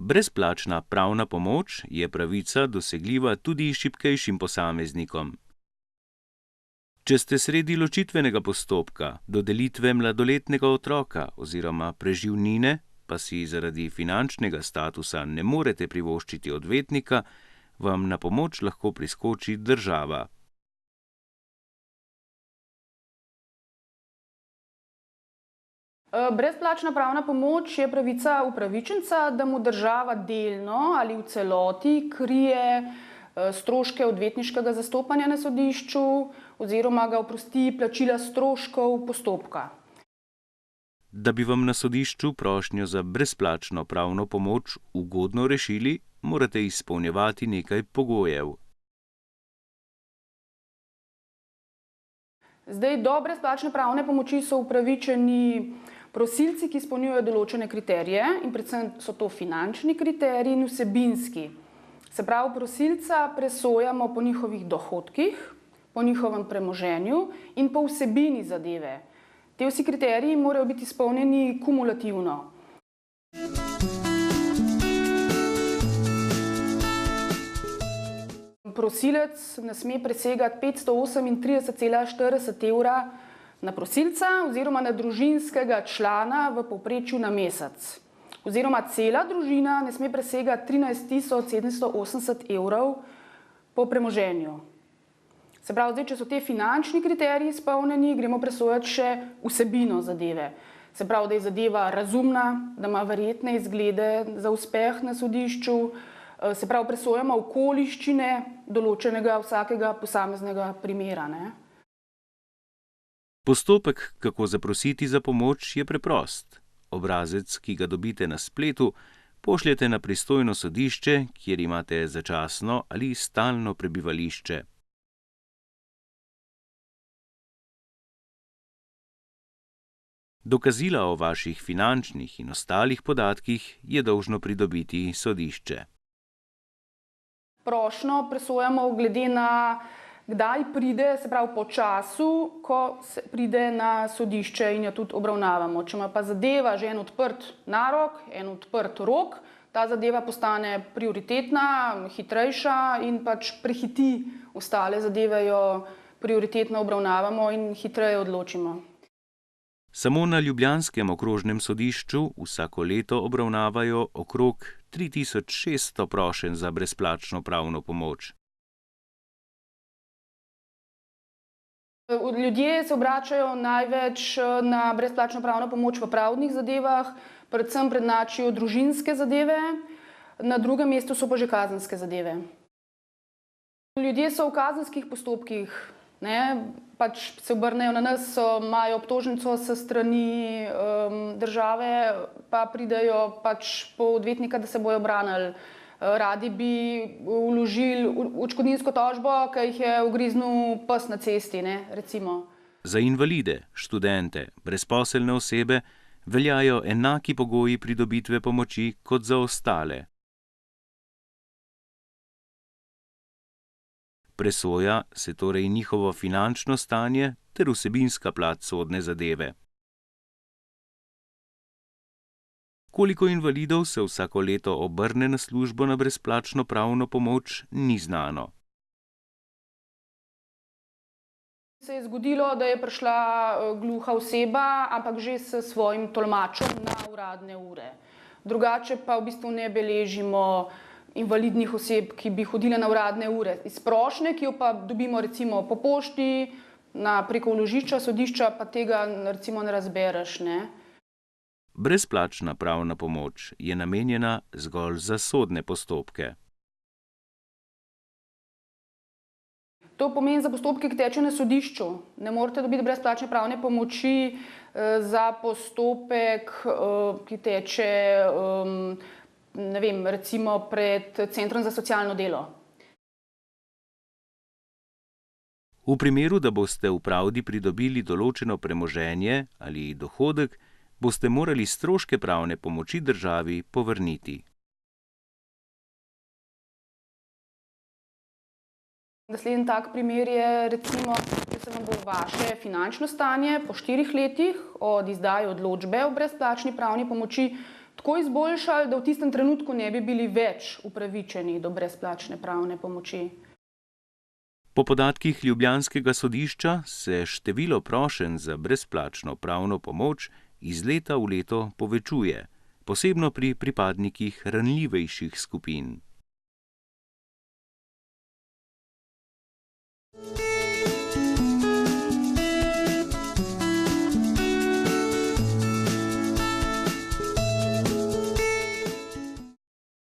Brezplačna pravna pomoč je pravica dosegljiva tudi šibkejšim posameznikom. Če ste sredi ločitvenega postopka, dodelitve mladoletnega otroka oziroma preživnine, pa si zaradi finančnega statusa ne morete privoščiti odvetnika, vam na pomoč lahko priskoči država. Brezplačna pravna pomoč je pravica upravičenca, da mu država delno ali v celoti krije stroške odvetniškega zastopanja na sodišču oziroma ga oprosti plačila stroškov postopka. Da bi vam na sodišču prošnjo za brezplačno pravno pomoč ugodno rešili, morate izpolnjevati nekaj pogojev. Do brezplačne pravne pomoči so upravičeni prosilci, ki izpolnjujejo določene kriterije, in predvsem so to finančni kriteriji in vsebinski. Se pravi, prosilca presojamo po njihovih dohodkih, po njihovem premoženju in po vsebini zadeve. Te vsi kriteriji morajo biti izpolnjeni kumulativno. Prosilec ne sme presegati 538,40 evra na prosilca oziroma na družinskega člana v povprečju na mesec. Oziroma cela družina ne sme presegati 13.780 evrov po premoženju. Se pravi, zdaj, če so te finančni kriteriji izpolnjeni, gremo presojati še vsebino zadeve. Se pravi, da je zadeva razumna, da ima verjetne izglede za uspeh na sodišču, se pravi, presojamo okoliščine določenega vsakega posameznega primera. Postopek, kako zaprositi za pomoč, je preprost. Obrazec, ki ga dobite na spletu, pošljete na pristojno sodišče, kjer imate začasno ali stalno prebivališče. Dokazila o vaših finančnih in ostalih podatkih je dolžno pridobiti sodišče. Prošnjo presojamo glede na kdaj pride, se pravi po času, ko se pride na sodišče in jo tudi obravnavamo. Če ima pa zadeva že en odprt narok, en odprt rok, ta zadeva postane prioritetna, hitrejša in pač prehiti ostale zadeve, jo prioritetno obravnavamo in hitreje odločimo. Samo na ljubljanskem okrožnem sodišču vsako leto obravnavajo okrog 3600 prošenj za brezplačno pravno pomoč. Ljudje se obračajo največ na brezplačno pravno pomoč v pravdnih zadevah, predvsem prednjačijo družinske zadeve, na drugem mestu so pa že kazenske zadeve. Ljudje so v kazenskih postopkih, pač se obrnejo na nas, imajo obtožnico s strani države, pa pridejo pač po odvetnika, da se bojo branili. Radi bi vložili odškodninsko tožbo, ki jih je ugriznil pes na cesti, recimo. Za invalide, študente, brezposelne osebe veljajo enaki pogoji pridobitve pomoči kot za ostale. Presoja se torej njihovo finančno stanje ter vsebinska plat sodne zadeve. Koliko invalidov se vsako leto obrne na službo na brezplačno pravno pomoč, ni znano. Se je zgodilo, da je prišla gluha oseba, ampak že s svojim tolmačem na uradne ure. Drugače pa v bistvu ne beležimo invalidnih oseb, ki bi hodile na uradne ure. Iz prošnje, ki jo pa dobimo recimo po pošti, preko vložišča, sodišča, pa tega recimo ne razbereš, Brezplačna pravna pomoč je namenjena zgolj za sodne postopke. To pomeni za postopke, ki tečejo na sodišču. Ne morete dobiti brezplačne pravne pomoči za postopek, ki teče, recimo pred Centrom za socialno delo. V primeru, da boste v pravdi pridobili določeno premoženje ali dohodek, boste morali stroške pravne pomoči državi povrniti. Naslednji tak primer je recimo, če se vam bo vaše finančno stanje po 4 letih od izdaje odločbe o brezplačni pravni pomoči tako izboljšali, da v tistem trenutku ne bi bili več upravičeni do brezplačne pravne pomoči. Po podatkih ljubljanskega sodišča se število prošenj za brezplačno pravno pomoč iz leta v leto povečuje, posebno pri pripadnikih ranljivejših skupin.